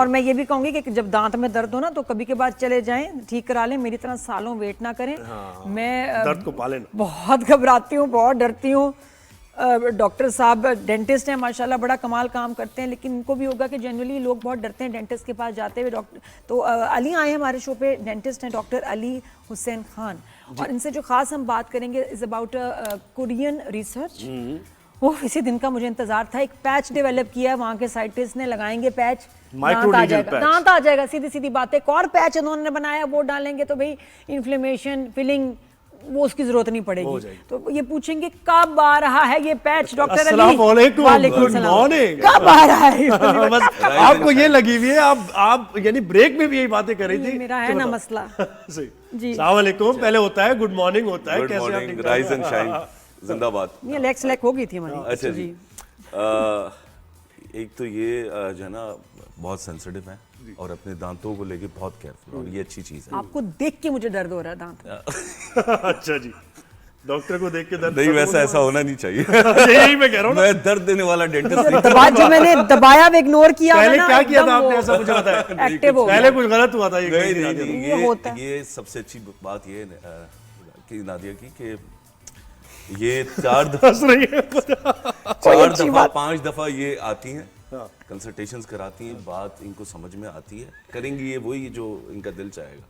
और मैं ये भी कहूंगी कि जब दांत में दर्द हो ना तो कभी के बाद चले जाएं, ठीक करा लें, मेरी तरह सालों वेट ना करें। मैं दर्द को पालें। बहुत घबराती हूँ, बहुत डरती हूँ। डॉक्टर साहब डेंटिस्ट हैं माशाल्लाह, बड़ा कमाल काम करते हैं, लेकिन उनको भी होगा कि जनरली लोग बहुत डरते हैं डेंटिस्ट के पास जाते हुए। डॉक्टर तो अली आए हमारे शो पे, डेंटिस्ट हैं डॉक्टर अली हुसैन खान, और इनसे जो खास हम बात करेंगे इज अबाउट कोरियन रिसर्च। वो इसी दिन का मुझे इंतजार था। एक पैच डेवलप किया है वहाँ के साइंटिस्ट ने, लगाएंगे पैच, दांत आ जाएगा, दांत आ जाएगा, सीधी सीधी बात है। एक और पैच उन्होंने बनाया, वो डालेंगे तो भाई इन्फ्लेमेशन, फिलिंग, वो उसकी जरूरत नहीं पड़ेगी। तो ये पूछेंगे कब आ रहा है ये पैच डॉक्टर अली? वालेकुम मॉर्निंग। कब आ रहा है? बस आपको ये लगी हुई है, आप यानी ब्रेक में भी यही बातें कर रही थी। मेरा है ना मसला। जी अस्सलाम वालेकुम पहले होता है गुड मॉर्निंग होता है, कैसे आप? राइज एंड शाइन जिंदाबाद। ये लेक्स लेक हो गई थी हमारी। अच्छा जी, एक तो ये जो है ना बहुत सेंसिटिव है और अपने दांतों को लेके बहुत केयरफुल, और ये अच्छी चीज है। आपको देख के मुझे दर्द हो रहा है दांत। अच्छा जी, डॉक्टर को देख के दर्द नहीं, वैसा ऐसा होना नहीं चाहिए। यही मैं कह रहा हूँ, मैं दर्द देने वाला डेंटिस्ट नहीं। दबा जो मैंने दबाया, इग्नोर किया। पहले क्या किया था आपने, ऐसा मुझे बताया? एक्टिव हो पहले कुछ गलत हुआ था? ये सबसे अच्छी बात ये कि नादिया की कि ये 4 दफा 5 दफा ये आती हैं, कंसल्टेशंस कराती हैं, बात इनको समझ में आती है, करेंगी ये वही जो इनका दिल चाहेगा।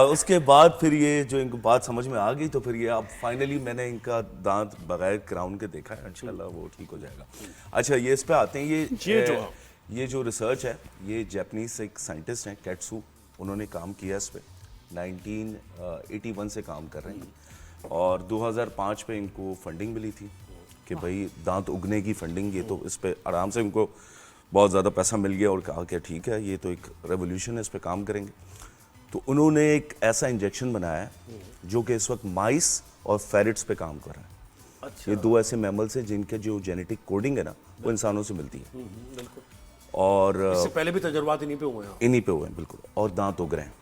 उसके बाद फिर ये जो इनको बात समझ में आ गई तो फिर ये अब फाइनली मैंने इनका दांत बगैर क्राउन के देखा है, इंशाल्लाह वो ठीक हो जाएगा। अच्छा, ये इस पे आते हैं, ये जो रिसर्च है, ये जापानीज एक साइंटिस्ट हैं कैट्सू, उन्होंने काम किया इस पे, 1981 से काम कर रहे हैं, और 2005 पे इनको फंडिंग मिली थी कि भाई दांत उगने की फंडिंग, ये तो इस पे आराम से इनको बहुत ज़्यादा पैसा मिल गया, और कहा कि ठीक है ये तो एक रेवोल्यूशन है, इस पे काम करेंगे। तो उन्होंने एक ऐसा इंजेक्शन बनाया है जो कि इस वक्त माइस और फेरिट्स पे काम कर रहा है। अच्छा। ये 2 ऐसे मैमल्स हैं जिनके जो जेनेटिक कोडिंग है ना वो इंसानों से मिलती है, और इससे पहले भी तजुर्बात इन्हीं पे हुए हैं। इन्हीं पे हुए हैं बिल्कुल, और दांत उग रहे हैं।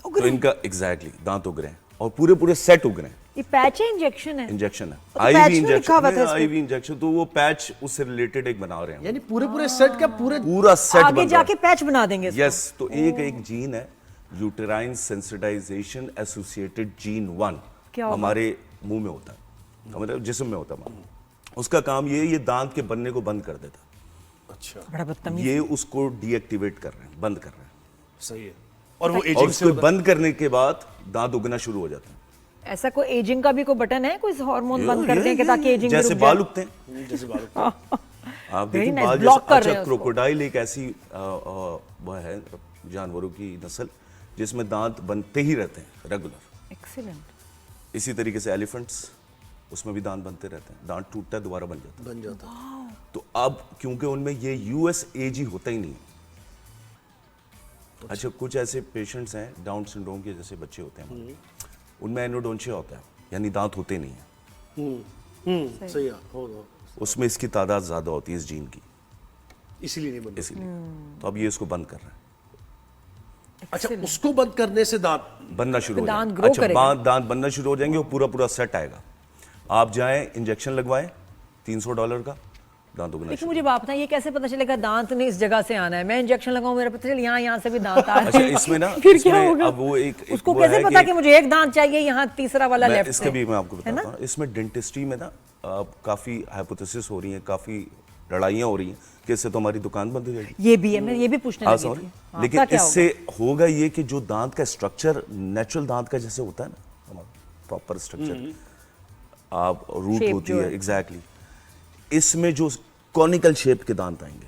तो इनका एग्जैक्टली दांत उग रहे हैं और पूरे सेट उग रहे हैं। ये पैच है, इंजेक्शन है? इंजेक्शन है, तो आईवी इंजेक्शन, आईवी इंजेक्शन, तो वो पैच उससे रिलेटेड एक बना रहे हैं, यानी पूरे सेट का पूरा सेट आगे जाके पैच बना देंगे। यस, तो एक जीन है यूटेराइन सेंसिटाइजेशन एसोसिएटेड जीन 1, हमारे मुंह में होता है, हमारे जिस्म में होता है, उसका काम ये दांत के बनने को बंद कर देता है। अच्छा, बड़ा बदतमीज। ये उसको डीएक्टिवेट कर रहे हैं, बंद कर रहे हैं। सही है, और वो एजिंग से बंद करने के बाद दांत उगना शुरू हो जाता है। ऐसा कोई एजिंग का भी कोई बटन है, कोई हार्मोन बंद करने के ताकि एजिंग जैसे बाल उगते हैं, जैसे बाल उगते हैं आप देखिए बाल जैसे। अच्छा, क्रोकोडाइल एक ऐसी वो है जानवरों की नस्ल जिसमें दांत बनते ही रहते हैं रेगुलर। एक्सीलेंट। इसी तरीके से एलिफेंट्स, उसमें भी दांत बनते रहते हैं, दांत टूटता है दोबारा बन जाता है। तो अब क्योंकि उनमें ये यूएस एज ही होता ही नहीं। अच्छा, कुछ ऐसे पेशेंट्स हैं डाउन सिंड्रोम के जैसे बच्चे होते हैं, उनमें एनोडोंशिया होता है, यानी दांत होते नहीं है। सही है, उसमें इसकी तादाद ज्यादा होती है इस जीन की, इसीलिए नहीं बनता। इसीलिए तो अब ये इसको बंद कर रहे हैं। अच्छा, उसको बंद करने से दांत बनना शुरू हो जाएंगे। अच्छा, दांत बनना शुरू हो जाएंगे और पूरा सेट आएगा। आप जाएं, इंजेक्शन लगवाएं $300 का, दांत उगना। लेकिन मुझे बात बताइए, ये कैसे पता चलेगा दांत ने इस जगह से आना है? मैं इंजेक्शन लगाऊं, मेरा पता चले यहाँ से भी दांत आ रहे हैं। अच्छा, इसमें ना फिर क्या होगा? अब वो एक उसको कैसे पता कि मुझे एक दांत चाहिए, यहाँ तीसरा वाला लेफ्ट से? इसका भी मैं आपको बताता हूँ। इसमें डेंटिस्ट्री में ना काफी हाइपोथेसिस हो रही है, काफी लड़ाइयाँ हो रही हैं कि इससे तो हमारी दुकान बंद हो जाएगी। ये भी है, मैं ये भी पूछने लगी थी। लेकिन इससे होगा ये कि जो दांत का स्ट्रक्चर नेचुरल दांत का जैसे होता है ना, हमारा प्रॉपर स्ट्रक्चर, आप रूट होती है, एग्जैक्टली, इसमें जो कॉनिकल शेप के दांत आएंगे,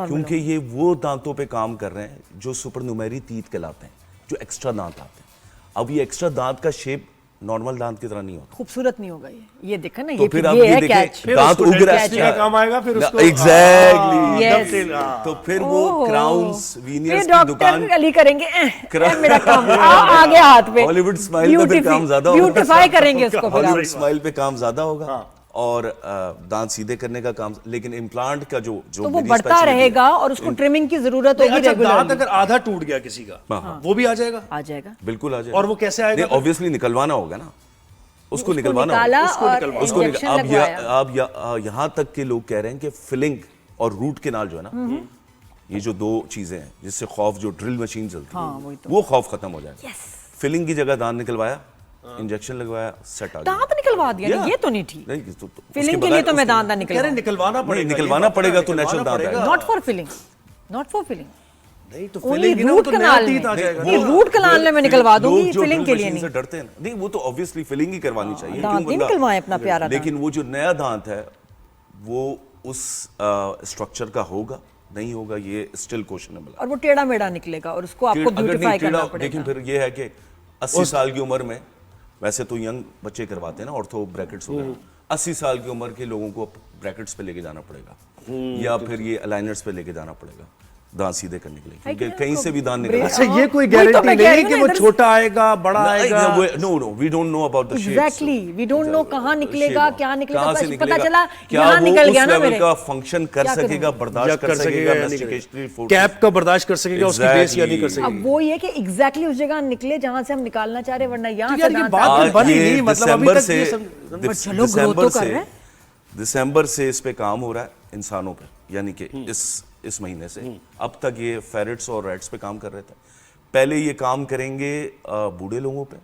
क्योंकि ये वो दांतों पे काम कर रहे हैं जो सुपरन्यूमेरी टीथ कहलाते हैं, जो एक्स्ट्रा दांत आते हैं। अब ये एक्स्ट्रा दांत का शेप नॉर्मल दांत की तरह नहीं होता, खूबसूरत नहीं होगा ये देखा ना। तो फिर आप ये देखें दांत उग रहा है, काम आएगा फिर उसको। एग्जैक्टली, तो फिर वो क्राउन्स वीनियर्स की दुकान अली करेंगे, मेरा काम आ गया हाथ पे। हॉलीवुड स्माइल पे फिर काम ज्यादा होगा, ब्यूटीफाई करेंगे उसको, हॉलीवुड स्माइल पे काम ज्यादा होगा, और दांत सीधे करने का काम। लेकिन इम्प्लांट का जो तो वो बढ़ता रहेगा और उसको ट्रिमिंग की जरूरत होगी। अच्छा, दांत अगर आधा टूट गया किसी का, वो भी आ जाएगा? आ जाएगा, बिल्कुल आ जाएगा। और वो कैसे आएगा? ऑब्वियसली निकलवाना होगा ना, उसको निकलवाना होगा। अब यहाँ तक के लोग कह रहे हैं कि फिलिंग और रूट केनाल जो है ना, ये जो दो चीजें हैं जिससे खौफ, जो ड्रिल मशीन चलती हाँ, है वही तो। वो खौफ खत्म हो जाएगा। Yes. फिलिंग की जगह दांत निकलवाया, इंजेक्शन लगवाया, सेट आ गया। दांत निकलवा दिया Yeah. ये तो नहीं ठीक। नहीं, तो उसके फिलिंग के बगैर लिए तो मैं उसके- दांत ना कह रहे निकलवा, निकलवाना पड़ेगा, निकलवाना ये पड़ेगा तो निकलवाना natural दांत पड़ेगा। आएगा। Not for filling, not for filling, नहीं तो ओनली फिलिंग रूट तो नया कनाल टीथ आ में। जाएगा नहीं, ना। रूट कनाल में मैं निकलवा दूंगी, लोग जो फिलिंग के drill लिए machine से नहीं। डरते हैं ना, नहीं वो तो ऑब्वियसली फिलिंग ही करवानी चाहिए। दांत क्यों नहीं बंदा- निकलवाएं अपना प्यारा दांत। लेकिन वो जो नया दांत है वो उस स्ट्रक्चर का होगा नहीं होगा, ये स्टिल क्वेश्चनेबल है। और वो टेढ़ा मेढ़ा निकलेगा और उसको आपको अगर नहीं ब्यूटीफाई करना टेढ़ा- पड़ेगा। लेकिन फिर ये है कि 80 साल की उम्र में, वैसे तो यंग बच्चे करवाते हैं ना ऑर्थो ब्रैकेट्स वगैरह, 80 साल की उम्र के लोगों को ब्रैकेट्स पे लेके जाना पड़ेगा या फिर ये अलाइनर्स पे लेके जाना पड़ेगा दांत सीधे करने के लिए, क्योंकि कहीं से भी दांत निकल अच्छा ये कोई वही तो गारंटी मैं नहीं कह है रही कि हूँ वो ना, इधर- छोटा आएगा, बड़ा आएगा। No no, we don't know about the shape. Exactly, we don't know कहाँ निकलेगा, क्या निकलेगा, कहाँ से पता निकलेगा, चला क्या यहाँ वो निकल उस गया ना लेवल मेरे। का फंक्शन कर क्या सकेगा, करूं? बर्दाश्त कर सकेगा, mastication forces। कैप का बर्दाश्त कर सकेगा, उसकी बेस या नहीं कर Exactly। सकेगी। अब वो ये कि एग्जैक्टली उस जगह निकले जहाँ से हम निकालना चाह रहे, वरना यहाँ तो से यार ये दांत बात आ- तो बनी ये नहीं, मतलब अभी दिसंबर तक से ये सब- पर चलो, ग्रो तो कर रहे हैं। दिसंबर से इस पे काम हो रहा है इंसानों पे, यानी कि इस महीने से। अब तक ये फेरेट्स और रैट्स पे काम कर रहे थे, पहले ये काम करेंगे बूढ़े लोगों पे,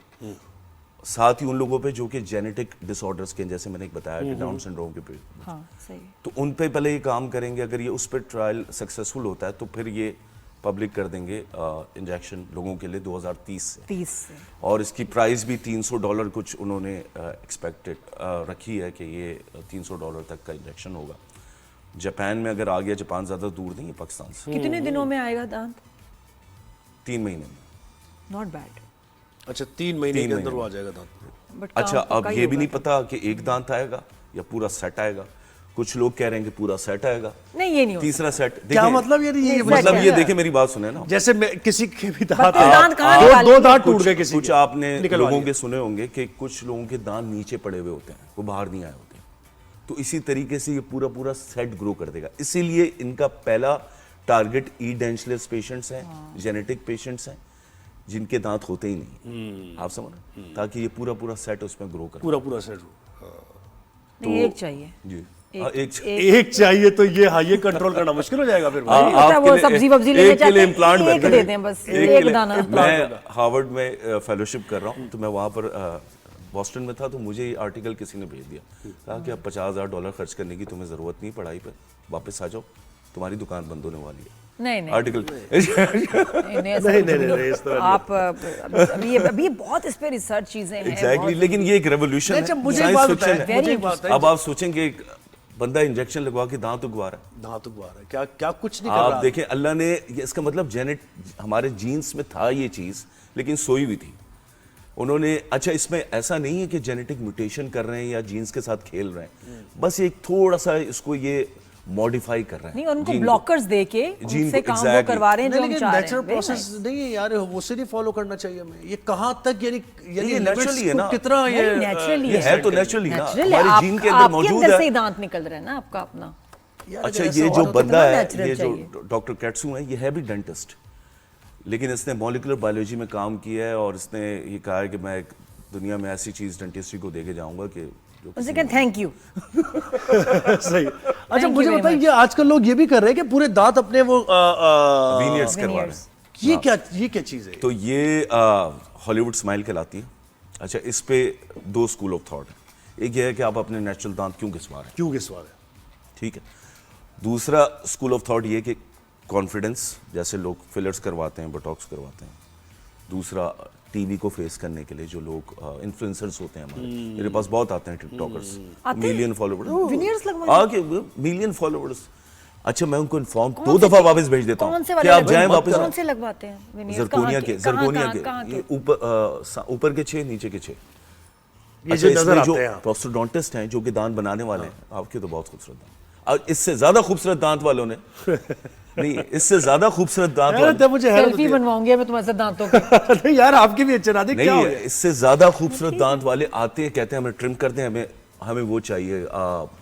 साथ ही उन लोगों पे जो कि जेनेटिक डिसऑर्डर्स के, जैसे मैंने एक बताया कि डाउन सिंड्रोम के पे, हाँ सही। तो उन पे पहले ये काम करेंगे। अगर ये उस पर ट्रायल सक्सेसफुल होता है तो फिर ये पब्लिक कर देंगे इंजेक्शन लोगों के लिए 2030 से। 30 से और इसकी प्राइस भी $300 कुछ उन्होंने एक्सपेक्टेड रखी है कि ये $300 तक का इंजेक्शन होगा। जापान में अगर आ गया, जापान ज़्यादा दूर नहीं है पाकिस्तान से, कितने दिनों में आएगा दांत? 3 महीने में। Not bad. अच्छा 3 महीने के तीन अंदर वो महीने। आ जाएगा दांत। बट अच्छा अब ये भी नहीं पता कि एक दांत आएगा या पूरा सेट आएगा। कुछ लोग कह रहे हैं कि पूरा सेट आएगा, नहीं, ये नहीं हो तीसरा सेट। क्या मतलब ये नहीं, मतलब set ये है। देखिए मेरी बात सुने ना, जैसे मैं किसी के भी दांत बच्चे दांत कहाँ दो निकालेंगे? दांत टूट गए किसी कुछ के, आपने निकलवा लोगों लिए। के सुने होंगे कि कुछ लोगों के दांत नीचे पड़े हुए होते हैं, वो बाहर नहीं आए होते। तो इसी तरीके से ये पूरा पूरा सेट ग्रो कर देगा। इसीलिए इनका पहला टारगेट ई डेंचलेस पेशेंट्स हैं, जेनेटिक पेशेंट्स हैं जिनके दांत होते ही नहीं, आप समझ रहे हैं? ताकि ये पूरा पूरा सेट उसमें ग्रो कर। पूरा सेट नहीं, एक चाहिए। जी एक- हाँ, एक चाहिए तो ये हाँ, ये कंट्रोल करना मुश्किल हो जाएगा फिर भाई। होता है वो सब्जी वब्जी लेने एक के लिए जाते हैं, इम्प्लांट एक दे दें बस, एक दाना। मैं हार्वर्ड में फेलोशिप कर रहा हूँ, तो मैं वहाँ पर बॉस्टन में था, तो मुझे ये आर्टिकल किसी ने भेज दिया, कहा कि अब $50,000 खर्च करने की तुम्हें ज़रूरत नहीं पढ़ाई पे, वापस आ जाओ, तुम्हारी दुकान बंद होने वाली है। नहीं नहीं आर्टिकल नहीं, ऐसा नहीं, कुछ नहीं, नहीं, इस तरह आप अभी बहुत इस पे रिसर्च चीजें हैं। एग्जैक्टली, लेकिन ये एक रेवोल्यूशन अच्छा, है, मुझे एक साइंस बात फिक्शन बताएं, है। मुझे एक बात बताएं, अब आप सोचेंगे एक बंदा इंजेक्शन लगवा के दांत उगवा रहा है, दांत उगवा रहा है, क्या क्या कुछ नहीं कर आप रहा। देखें अल्लाह ने इसका मतलब जेनेट हमारे जीन्स में था ये चीज, लेकिन सोई हुई थी उन्होंने। अच्छा इसमें ऐसा नहीं है कि जेनेटिक म्यूटेशन कर रहे हैं या जीन्स के साथ खेल रहे हैं, बस एक थोड़ा सा इसको ये मॉडिफाई कर रहे हैं। नहीं, और उनको जीन को। ब्लॉकर्स दे के जीन उनसे को, काम वो exactly। करवा रहे हैं जो नहीं, हम लेकिन चाह रहे नेचुरल हैं। प्रोसेस नहीं है यार, वो से नहीं फॉलो करना चाहिए हमें। ये कहाँ तक यानी ये naturally है limits को ना। कितना ये नेचुरली ये है तो नेचुरली ना, नेचुरल है। हमारे जीन के अंदर आपके मौजूद अंदर से ही है। दांत निकल रहे हैं ना आपका अपना। अच्छा ऐसा ये हुआ जो तो बंदा कितना है, natural ये चाहिए। जो डॉक्टर कैट्सू है, ये है भी डेंटिस्ट, लेकिन इसने मॉलिकुलर बायोलॉजी में काम किया है और इसने ये कहा है कि मैं एक दुनिया में ऐसी चीज डेंटिस्ट्री को देके जाऊंगा कि जो उनसे कहें थैंक यू। सही। अच्छा you मुझे very बताइए, much। ये आजकल लोग ये भी कर रहे हैं कि पूरे दांत अपने वो वीनियर्स करवा रहे Veneers। हैं। ये क्या चीज है? तो ये हॉलीवुड स्माइल कहलाती है। अच्छा इस पे 2 स्कूल ऑफ थॉट है। एक ये है कि आप अपने नेचुरल दांत क्यों घिसवा रहे हैं, क्यों किस बार है? ठीक है। दूसरा स्कूल ऑफ थॉट ये कि कॉन्फिडेंस, जैसे लोग फिलर्स करवाते हैं, बोटॉक्स करवाते हैं। दूसरा टीवी को फेस करने के लिए जो लोग इन्फ्लुएंसर्स होते हैं हमारे, मेरे पास बहुत आते हैं टिकटॉकर्स, आते हैं? मिलियन फॉलोवर्स, Veneers लगवाने? आके मिलियन फॉलोवर्स। अच्छा मैं उनको इन्फॉर्म 2 दफा वापस भेज देता कौन हूँ से कि वाले आप जाएं वापस। कौन से लगवाते हैं veneers? जरकोनिया के, कहाँ जरकोनिया कहाँ के, ये ऊपर के 6, नीचे के 6। ये जो नजर इसमें आते जो हैं आप। प्रोस्टोडोंटिस्ट हैं जो कि दांत बनाने वाले हैं, आपके तो बहुत खूबसूरत दांत, और इससे ज्यादा खूबसूरत दांत वालों ने नहीं, इससे ज्यादा खूबसूरत दांत हैरत है वाले मुझे, हैरत सेल्फी होती है। बनवाऊंगी मैं तुम्हारे साथ दांतों की। नहीं यार आपके भी अच्छे ना देख क्या हो नहीं, गया? इससे ज्यादा खूबसूरत दांत वाले आते हैं, कहते हैं हमें ट्रिम करते हैं, हमें वो चाहिए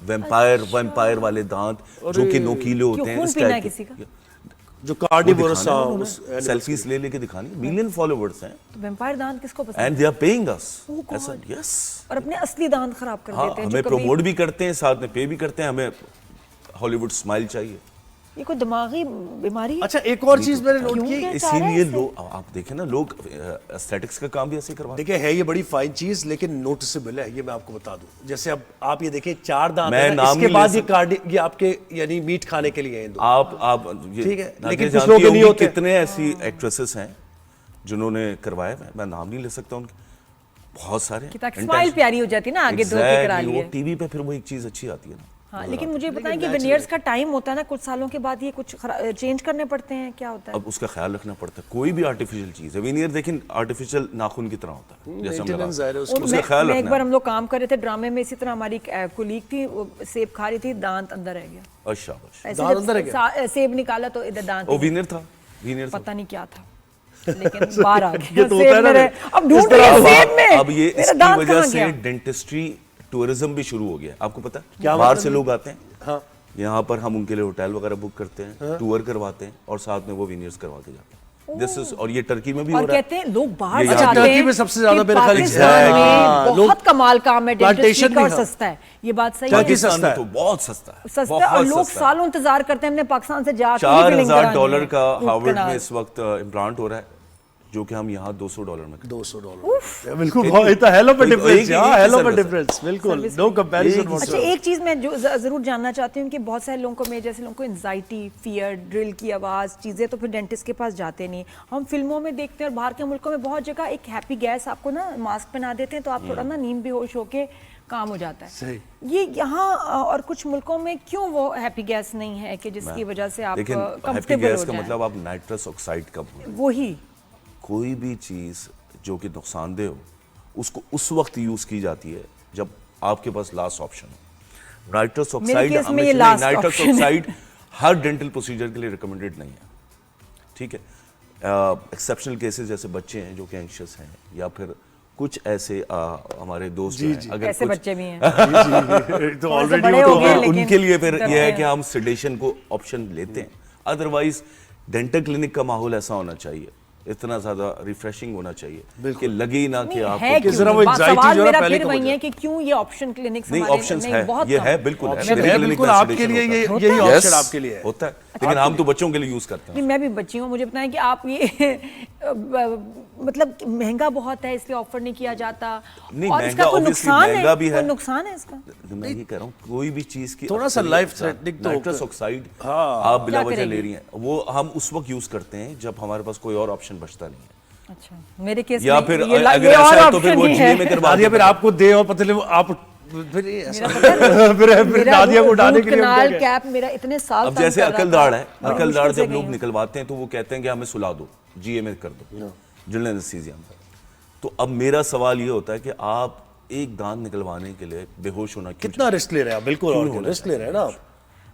वैम्पायर वाले दांत जो कि नोकीले होते क्यों, हैं। खून इस पीना टाइप है के। किसी का? जो कार्निवोरस सेल्फीज ले लेके दिखानी, मिलियन फॉलोवर्स हैं तो वेम्पायर दांत किसको पसंद and they are paying us. Oh God। ऐसा यस, और अपने असली दांत खराब कर हाँ देते हैं हमें जो कभी प्रमोट भी करते हैं, साथ में पे भी करते हैं, हमें हॉलीवुड स्माइल चाहिए। ये कोई दिमागी बीमारी है? अच्छा एक और चीज मैंने नोट क्यों की, क्या चाह रहे हैं इसीलिए इससे? लोग, आप देखें ना, लोग एस्थेटिक्स का काम भी ऐसे ही करवाते देखिए है ये बड़ी फाइन चीज लेकिन नोटिसेबल है, ये मैं आपको बता दूं। जैसे अब आप ये देखिए 4 दांत मैं है ना, नाम इसके नहीं बाद ले ये कार्डिक, ये आपके यानी मीट खाने के लिए हैं दो। आप ये ठीक है, नादिया लेकिन कुछ जानती लोग के नहीं होंगी होते। कितने ऐसी एक्ट्रेसेस हैं जिन्होंने करवाया, मैं नाम नहीं ले सकता उनके, बहुत सारे कि ताकि स्माइल प्यारी हो जाती है ना, आगे धो के करा लिए। टीवी पे फिर वो एक चीज अच्छी आती है ना। हाँ, लेकिन मुझे बताएं कि वेनियर्स का टाइम होता है ना, कुछ सालों के बाद ये कुछ चेंज करने पड़ते हैं, क्या होता है? अब उसका ख्याल रखना पड़ता है, कोई भी आर्टिफिशियल चीज है, वेनियर देखें आर्टिफिशियल नाखून की तरह होता है, जैसे हम Maintenance लगाते है हैं, उसका। उसका ख्याल मैं एक रखना बार है। हम लोग काम कर रहे थे ड्रामे में, इसी तरह हमारी कोलीग थी, वो सेब खा रही थी, दांत अंदर रह गया। अच्छा अच्छा। ऐसे दांत जब अंदर रह गया? सेब निकाला तो इधर दांत वो ही- विनर था, विनर था। पता नहीं क्या था, लेकिन बाहर आ गया। ये तो होता है सेब ना, मेरे, अब ढूंढ इस रही तरह है अब सेब में, अब ये मेरा इसकी दांत वजह कहाँ से गया? डेंटिस्ट्री टूरिज्म भी शुरू हो गया, आपको पता है? क्या बाहर मतलब से ये? लोग आते हैं, हाँ यहाँ पर हम उनके लिए होटल वगैरह बुक करते हैं, टूर करवाते हैं और साथ में वो विनियर्स करवा के जाते हैं। दिस इज, और ये टर्की में भी हो और रहा है। कहते हैं लोग बाहर ये से अच्छा, आते टर्की हैं में सबसे ज्यादा कि मेरे ख्याल से पाकिस्तान में हाँ, लोग बहुत कमाल काम है डेंटिस्ट्री plantation का, और भी, हाँ। सस्ता है, ये बात सही टर्की है। सस्ता पाकिस्तान में है। तो बहुत सस्ता है, सस्ता है, और बहुत लोग सस्ता है। सालों इंतजार करते हैं हमने पाकिस्तान से जाकर ही फिलिंग करानी है। $4,000 का रूट हार्वर्ड कनाल। में इस वक्त इम्प्लांट हो रहा है, जो कि हम यहाँ $200 में करते हैं। $200 बिल्कुल बहुत, इतना हेलो पे एक- डिफरेंस, एक- हाँ एक ही हेलो पे service है। डिफरेंस, बिल्कुल Service नो में। कंपैरिजन। अच्छा, एक चीज मैं जो जरूर जानना चाहती हूँ कि बहुत सारे लोगों को, मैं जैसे लोगों को एंजाइटी, फियर, ड्रिल की आवाज़, चीज़ें, तो फिर डेंटिस्ट के पास जाते नहीं। हम फिल्मों में देखते हैं और बाहर के मुल्कों में बहुत जगह एक हैप्पी गैस आपको ना मास्क पहना देते हैं, तो आप थोड़ा ना नींद बेहोश होके काम हो जाता है। सही। ये यहाँ और कुछ मुल्कों में क्यों वो हैप्पी गैस नहीं है कि जिसकी वजह से आप लेकिन हैप्पी कंफर्टेबल गैस हो का जाएं? मतलब आप नाइट्रस ऑक्साइड का बोल रहे हैं। वही कोई भी चीज़ जो कि नुकसानदेह हो, उसको उस वक्त यूज़ की जाती है जब आपके पास लास्ट ऑप्शन हो। नाइट्रस ऑक्साइड केस में ये हमेशा, last नाइट्रस option है। ऑक्साइड हर डेंटल प्रोसीजर के लिए रिकमेंडेड नहीं है, ठीक है? एक्सेप्शनल केसेस जैसे बच्चे हैं जो कि एंशियस हैं, या फिर कुछ ऐसे हमारे दोस्त हैं, अगर ऐसे कुछ बच्चे भी हैं। तो थोड़ा सा ऑलरेडी बड़े हो तो गए, फिर लेकिन उनके लिए फिर डरते यह है हैं। कि हम सेडेशन को ऑप्शन लेते हैं। अदरवाइज डेंटल क्लिनिक का माहौल ऐसा होना चाहिए, इतना ज्यादा रिफ्रेशिंग होना चाहिए कि लगे ही ना कि नहीं, आपको है कि क्यों? जरा वो बात- anxiety सवाल जो है मेरा पहले फिर कम हो वही है जाए। कि क्यों ये ऑप्शन क्लिनिक्स नहीं, हमारे ऑप्शंस नहीं, है, बहुत ये कम। है, बिल्कुल है। ऑप्शन मेरे है, क्लिनिक बिल्कुल में आपके sedation लिए होता है। यही Yes, ऑप्शन आपके लिए है। होता है, लेकिन हम तो बच्चों के लिए यूज करते हैं। नहीं, मैं भी बच्ची हूँ, मुझे बताएं कि आप ये मतलब महंगा बहुत है इसलिए ऑफर नहीं किया जाता, नहीं, और इसका महंगा कोई obviously नुकसान महंगा भी है? है। कोई नुकसान है इसका? मैं ये कह रहा हूँ, कोई भी चीज की थोड़ा सा life threatening तो नाइट्रस होता है। ऑक्साइड हाँ। आप बिला क्या वजह करेगी? ले रही हैं, वो हम उस वक्त यूज करते हैं जब हमारे पास कोई और ऑप्शन बचता नहीं है, अच्छा, मेरे केस या में फिर ये अगर और ऐसा है तो फिर option वो ही जिले है। में करवा नादिया फिर देते हैं। आपको दे और पतले आप फिर ये ऐसा मेरा पता है, फिर मेरा नादिया को उठाने रूट के लिए हम कनाल क्या कैप मेरा इतने साल अब काम जैसे कर रहा अकलदाड़ था, है, बड़ी अकलदाड़ मुश्किल से जब लोग गई हूँ। निकलवाते हैं तो वो कहते हैं कि हमें सुला दो, जीए में कर दो, जनरल एनेस्थीसिया में। तो अब मेरा सवाल ये होता है कि आप एक दांत निकलवाने के लिए बेहोश होना क्यों कितना रिस्क ले रहे हैं आप? बिल्कुल, और होना रिस्क ले रहे हैं ना आप।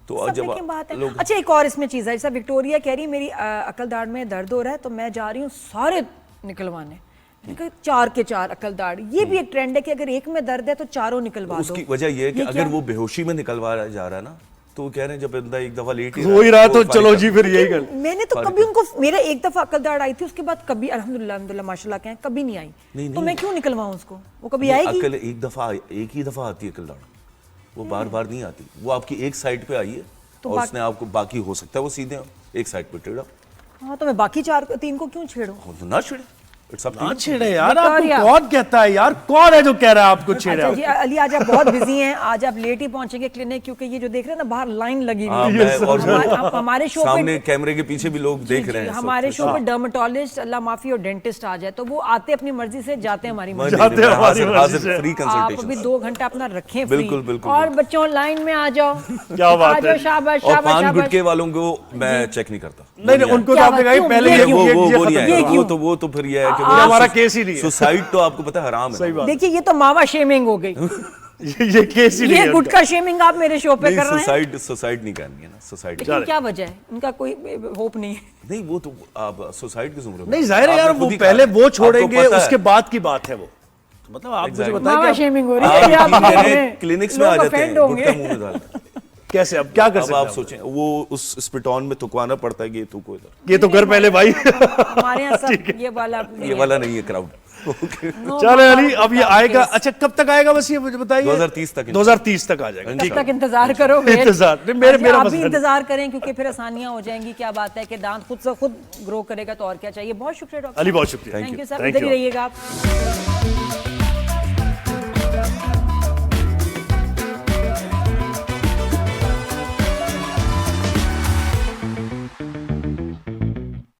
तो और सब जब लेकिन बात है। लोग अच्छा, एक और इसमें चीज़ है, जैसा विक्टोरिया कह रही मेरी अकलदाड़ में दर्द हो रहा है तो मैं जा रही हूँ सारे निकलवाने, 4 के 4 अकलदाड़। ये भी एक ट्रेंड है कि अगर एक में दर्द है तो चारों निकलवा दो। उसकी वजह ये है कि ये अगर क्या? वो बेहोशी में निकलवा जा रहा है ना, तो वो कह रहे हैं जब बंदा एक दफा लेट हो ही रहा तो वो चलो फारिग जी कर फिर यही कर। मैंने तो कभी उनको, मेरा एक दफा अकलदाड़ आई थी, उसके बाद कभी अल्हम्दुलिल्लाह अल्हम्दुलिल्लाह माशाल्लाह कहें कभी नहीं आई। नहीं, तो मैं क्यों निकलवाऊं उसको? वो कभी नहीं, आएगी? अकल एक ही दफा आती है अकलदाड़, वो बार बार नहीं आती। वो आपकी एक साइड पे आई है तो और उसने आपको, बाकी हो सकता है वो सीधे हो, एक साइड पे टेढ़ा हाँ, तो मैं बाकी 3 को क्यों छेड़ूं? हो, तो ना छिड़े। इट्स अप टू ना यू। छेड़े यार, आपको विक्टोरिया। कौन कहता है यार? कौन है जो कह रहा है आपको छेड़े? अच्छा जी, अली आज आप बहुत बिजी हैं, आज आप लेट ही पहुंचेंगे क्लिनिक, क्योंकि ये जो देख रहे हैं ना बाहर लाइन लगी हुई हाँ, है। मैं और हमारे शो सामने पे कैमरे के पीछे भी लोग देख रहे हैं। हमारे शो पे डर्मेटोलॉजिस्ट, अल्लाह माफी, और डेंटिस्ट आ जाए तो वो आते अपनी मर्जी से, जाते हमारी मर्जी। जाते हैं हमारी मर्जी से। फ्री आप अभी कंसल्टेशन 2 घंटा अपना रखें फ्री। बिल्कुल, बिल्कुल, और बच्चों लाइन में आ जाओ, क्या बात आ जाओ, है। शाबाश और शाबाश पान शाबाश। गुटके वालों को मैं चेक नहीं करता। नहीं नहीं, उनको तो क्या आपने बात, कहा क्यों? पहले ये ये क्यों? ये वो नहीं खत्म आएगा। करो। वो तो फिर ये है कि ये हमारा केस ही नहीं है। सुसाइड तो आपको पता है हराम है। सही बात। देखिए, ये तो मावा शेमिंग हो गई। ये केस ही नहीं ये है गुटका शेमिंग आप मेरे शो पे नहीं, कर रहे हैं, सुसाइड नहीं करनी है ना, सुसाइड लेकिन क्या वजह है? उनका कोई होप नहीं है। नहीं, वो तो आप सुसाइड की उम्र में, नहीं, जाहिर है यार, आपने वो खुद ही पहले कहा। वो आपको छोड़ेंगे, पता है। उसके बाद की बात है वो। तो मतलब आप मुझे Exactly. बताएं मावा कि शेमिंग हो रही आप है, आप कह रहे लोग हैं, क्लिनिक्स में आ लोग जाते हैं, offend होंगे। गुटका मुंह में डालते हैं। कैसे, अब क्या कर अब सकते आप हैं? सोचें, वो उस स्पिटॉन में थुकवाना पड़ता है कि ये थूको इधर, ये तो कर पहले भाई। हमारे यहाँ सब ये वाला ये वाला नहीं है क्राउड। चलो अली, अब ये आएगा, अच्छा कब तक आएगा बस ये मुझे बताइए? 2030 तक। 2030 तक आ जाएगा। तब तक इंतजार करो, इंतजार नहीं, मेरा आप भी मसला इंतजार करें क्योंकि फिर आसानियां हो जाएंगी। क्या बात है कि दांत खुद से खुद ग्रो करेगा तो और क्या चाहिए। बहुत शुक्रिया डॉक्टर, अली, बहुत शुक्रिया। Thank you sir. Thank इधर ही you. रहिएगा आप।